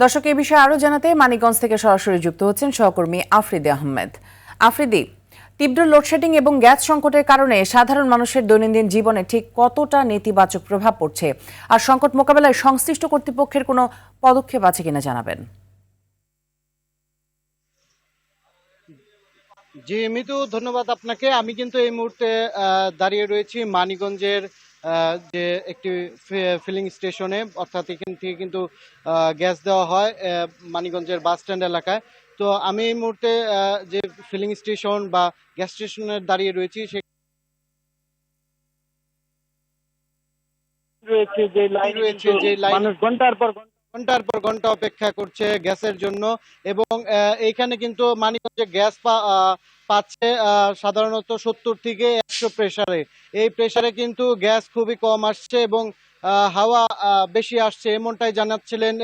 দর্শক, এই বিষয়ে আরো জানাতে মানিকগঞ্জ থেকে সরাসরি যুক্ত হচ্ছেন সহকর্মী আফ্রিদি আহমেদ। আফ্রিদি, তীব্র লোডশেডিং এবং গ্যাস সংকটের কারণে সাধারণ মানুষের দৈনন্দিন জীবনে ঠিক কতটা নেতিবাচক প্রভাব পড়ছে, আর সংকট মোকাবেলায় সংশ্লিষ্ট কর্তৃপক্ষের কোনো পদক্ষেপ আছে কিনা জানাবেন। জি মিতু, ধন্যবাদ আপনাকে। আমি কিন্তু এই মুহূর্তে দাঁড়িয়ে রয়েছি মানিকগঞ্জের যে একটি ফিলিং স্টেশনে, অর্থাৎ এখান থেকে কিন্তু গ্যাস দেওয়া হয় মানিকগঞ্জের বাস স্ট্যান্ড এলাকায়। তো আমি এই মুহূর্তে যে ফিলিং স্টেশন বা গ্যাস স্টেশনে দাঁড়িয়ে রয়েছি, সে রয়েছে যে লাইন রয়েছে, যে লাইন মানুষ ঘন্টার পর ঘন্টা অপেক্ষা করছে গ্যাসের জন্য। এবং এইখানে কিন্তু মানিকগঞ্জে গ্যাস পাচ্ছে সাধারণত 70 থেকে 100 প্রেসারে। এই প্রেসারে কিন্তু গ্যাস খুবই কম আসছে এবং হাওয়া বেশি আসছে, এমনটাই জানাচ্ছিলেন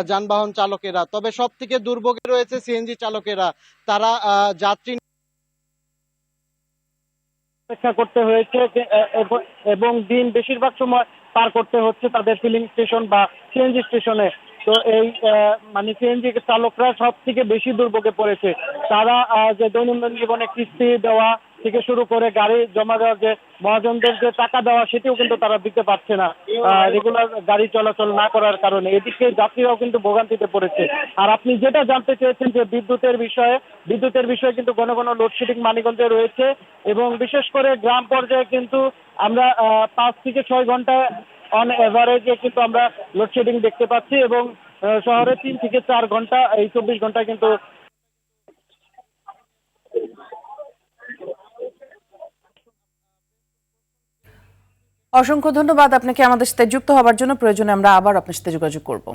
যানবাহন চালকেরা। তবে সব থেকে দুর্ভোগে রয়েছে সিএনজি চালকেরা। তারা যাত্রী অপেক্ষা করতে হয়েছে এবং দিন বেশিরভাগ সময় পার করতে হচ্ছে তাদের ফিলিং স্টেশন বা সিএনজি স্টেশনে। তো এই মানে সিএনজি চালকরা সব থেকে বেশি দুর্ভোগে পড়েছে। তারা যে দৈনন্দিন জীবনে কিস্তি দেওয়া থেকে শুরু করে গাড়ি জমা দেওয়ার যে মহাজনদের যে টাকা দেওয়া, সেটিও কিন্তু তারা দিতে পারছে না রেগুলার গাড়ি চলাচল না করার কারণে। এদিকে যাত্রীরাও কিন্তু ভোগান্তিতে পড়েছে। আর আপনি যেটা জানতে চেয়েছেন যে বিদ্যুতের বিষয়ে কিন্তু ঘন ঘন লোডশেডিং মানিকগঞ্জে রয়েছে এবং বিশেষ করে গ্রাম পর্যায়ে কিন্তু আমরা 5 থেকে 6 ঘন্টা অন এভারেজে কিন্তু আমরা লোডশেডিং দেখতে পাচ্ছি এবং শহরে 3 থেকে 4 ঘন্টা, এই 24 ঘন্টা কিন্তু। অসংখ্য ধন্যবাদ আপনাকে আমাদের সাথে যুক্ত হওয়ার জন্য। প্রয়োজনে আমরা আবার আপনার সাথে যোগাযোগ করব।